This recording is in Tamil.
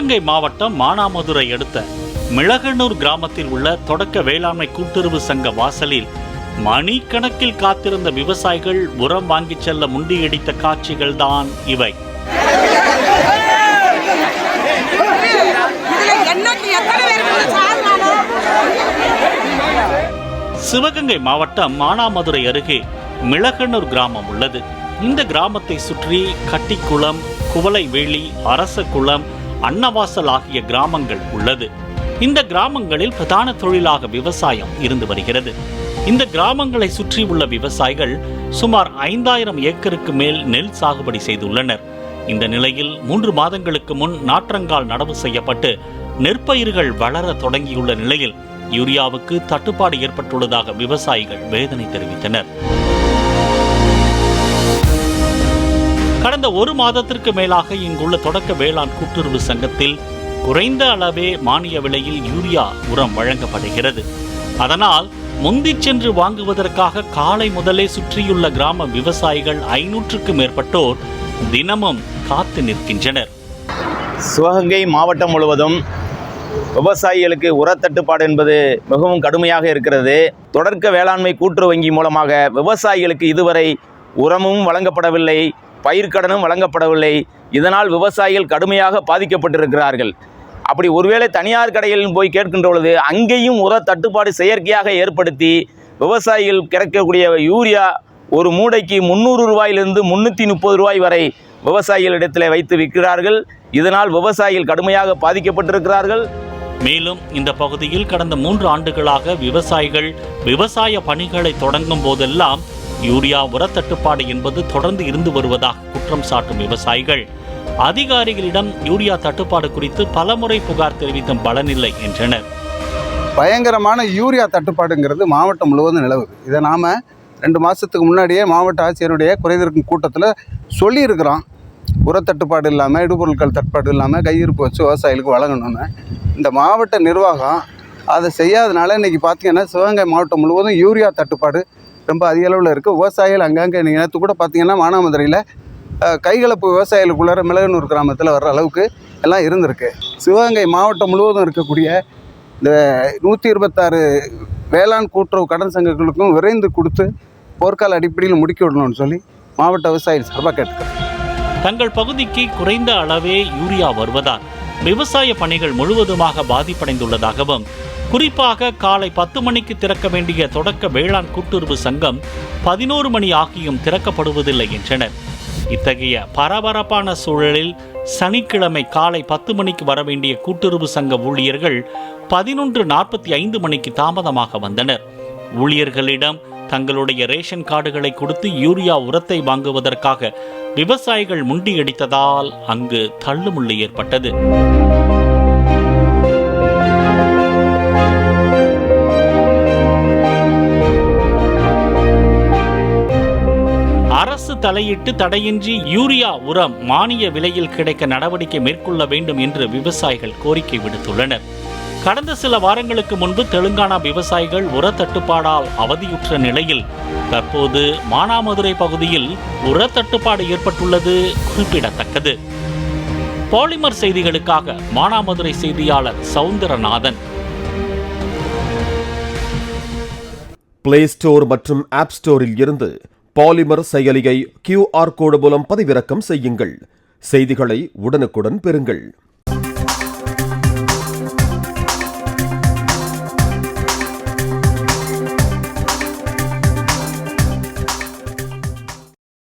சிவகங்கை மாவட்டம் மானாமதுரை அடுத்த மிளகனூர் கிராமத்தில் உள்ள தொடக்க வேளாண்மை கூட்டுறவு சங்க வாசலில் மணிக்கணக்கில் காத்திருந்த விவசாயிகள் உரம் வாங்கிச் செல்ல முண்டியடித்த காட்சிகள் தான் இவை. சிவகங்கை மாவட்டம் மானாமதுரை அருகே மிளகனூர் கிராமம் உள்ளது. இந்த கிராமத்தை சுற்றி கட்டிக்குளம், குவளைவேலி, அரசகுளம், அன்னவாசல் ஆகிய கிராமங்கள் உள்ளது. இந்த கிராமங்களில் பிரதான தொழிலாக விவசாயம் இருந்து வருகிறது. இந்த கிராமங்களை சுற்றி உள்ள விவசாயிகள் சுமார் 5000 ஏக்கருக்கு மேல் நெல் சாகுபடி செய்துள்ளனர். இந்த நிலையில் 3 மாதங்களுக்கு முன் நாற்றங்கால் நடவு செய்யப்பட்டு நெற்பயிர்கள் வளர தொடங்கியுள்ள நிலையில் யூரியாவுக்கு தட்டுப்பாடு ஏற்பட்டுள்ளதாக விவசாயிகள் வேதனை தெரிவித்தனர். கடந்த 1 மாதத்திற்கு மேலாக இங்குள்ள தொடக்க வேளாண் கூட்டுறவு சங்கத்தில் குறைந்த அளவே மானிய விலையில் யூரியா உரம் வழங்கப்படுகிறது. அதனால் முந்தி சென்று வாங்குவதற்காக காலை முதலே சுற்றியுள்ள கிராம விவசாயிகள் 500க்கும் மேற்பட்டோர் தினமும் காத்து நிற்கின்றனர். சிவகங்கை மாவட்டம் முழுவதும் விவசாயிகளுக்கு உரத்தட்டுப்பாடு என்பது மிகவும் கடுமையாக இருக்கிறது. தொடக்க வேளாண்மை கூட்டுறவு வங்கி மூலமாக விவசாயிகளுக்கு இதுவரை உரமும் வழங்கப்படவில்லை, பயிர்க்கடனும் வழங்கப்படவில்லை. இதனால் விவசாயிகள் கடுமையாக பாதிக்கப்பட்டிருக்கிறார்கள். அப்படி ஒருவேளை தனியார் கடைகளில் போய் கேட்கின்ற பொழுது அங்கேயும் உர தட்டுப்பாடு செயற்கையாக ஏற்படுத்தி விவசாயிகள் கிடைக்கக்கூடிய யூரியா ஒரு மூடைக்கு 300 ரூபாயிலிருந்து 330 ரூபாய் வரை விவசாயிகளிடத்தில் வைத்து விற்கிறார்கள். இதனால் விவசாயிகள் கடுமையாக பாதிக்கப்பட்டிருக்கிறார்கள். மேலும் இந்த பகுதியில் கடந்த 3 ஆண்டுகளாக விவசாயிகள் விவசாய பணிகளை தொடங்கும் போதெல்லாம் யூரியா உரத்தட்டுப்பாடு என்பது தொடர்ந்து இருந்து வருவதாக குற்றம் சாட்டும் விவசாயிகள் அதிகாரிகளிடம் யூரியா தட்டுப்பாடு குறித்து பலமுறை புகார் தெரிவித்தும் பலனில்லை என்றனர். பயங்கரமான யூரியா தட்டுப்பாடுங்கிறது மாவட்டம் முழுவதும் நிலவுது. இதை நாம் 2 மாதத்துக்கு முன்னாடியே மாவட்ட ஆட்சியருடைய குறைதீர்க்கும் கூட்டத்தில் சொல்லியிருக்கிறோம். உரத்தட்டுப்பாடு இல்லாமல், இடுபொருட்கள் தட்டுப்பாடு இல்லாமல் கையிருப்பு வச்சு விவசாயிகளுக்கு வழங்கணும்னு. இந்த மாவட்ட நிர்வாகம் அதை செய்யாதனால இன்றைக்கி பார்த்திங்கன்னா சிவகங்கை மாவட்டம் முழுவதும் யூரியா தட்டுப்பாடு ரொம்ப அதிக அளவில் இருக்குது. விவசாயிகள் அங்கங்கே நீங்கள் நேற்று கூட பார்த்திங்கன்னா மானாமதுரையில் கைகலப்பு விவசாயிகளுக்குள்ளார மிளகனூர் கிராமத்தில் வர்ற அளவுக்கு எல்லாம் இருந்திருக்கு. சிவகங்கை மாவட்டம் முழுவதும் இருக்கக்கூடிய இந்த 126 வேளாண் கூட்டுறவு கடன் சங்கங்களுக்கும் விரைந்து கொடுத்து போர்க்கால அடிப்படையில் முடுக்கி விடணும்னு சொல்லி மாவட்ட விவசாயிகள் சார்பாக கேட்டுக்கிறேன். தங்கள் பகுதிக்கு குறைந்த அளவே யூரியா வருவதால் விவசாய பணிகள் முழுவதுமாக பாதிப்படைந்துள்ளதாகவும், குறிப்பாக காலை 10 மணிக்கு திறக்க வேண்டிய தொடக்க வேளாண் கூட்டுறவு சங்கம் 11 மணி ஆகியும் திறக்கப்படுவதில்லை என்றனர். இத்தகைய பரபரப்பான சூழலில் சனிக்கிழமை காலை 10 மணிக்கு வர வேண்டிய கூட்டுறவு சங்க ஊழியர்கள் 11:45 மணிக்கு தாமதமாக வந்தனர். ஊழியர்களிடம் தங்களுடைய ரேஷன் கார்டுகளை கொடுத்து யூரியா உரத்தை வாங்குவதற்காக விவசாயிகள் முண்டியடித்ததால் அங்கு தள்ளுமுள்ளு ஏற்பட்டது. அரசு தலையிட்டு தடையின்றி யூரியா உரம் மானிய விலையில் கிடைக்க நடவடிக்கை மேற்கொள்ள வேண்டும் என்று விவசாயிகள் கோரிக்கை விடுத்துள்ளனர். கடந்த சில வாரங்களுக்கு முன்பு தெலுங்கானா விவசாயிகள் உர தட்டுப்பாடால் அவதியுற்ற நிலையில் தற்போது மானாமதுரை பகுதியில் உர தட்டுப்பாடு ஏற்பட்டுள்ளது குறிப்பிடத்தக்கது. பாலிமர் செய்திகளுக்காக மானாமதுரை செய்தியாளர் சவுந்தரநாதன். பிளே ஸ்டோர் மற்றும் ஆப் ஸ்டோரில் இருந்து பாலிமர் செயலியை QR கோடு மூலம் பதிவிறக்கம் செய்யுங்கள். செய்திகளை உடனுக்குடன் பெறுங்கள்.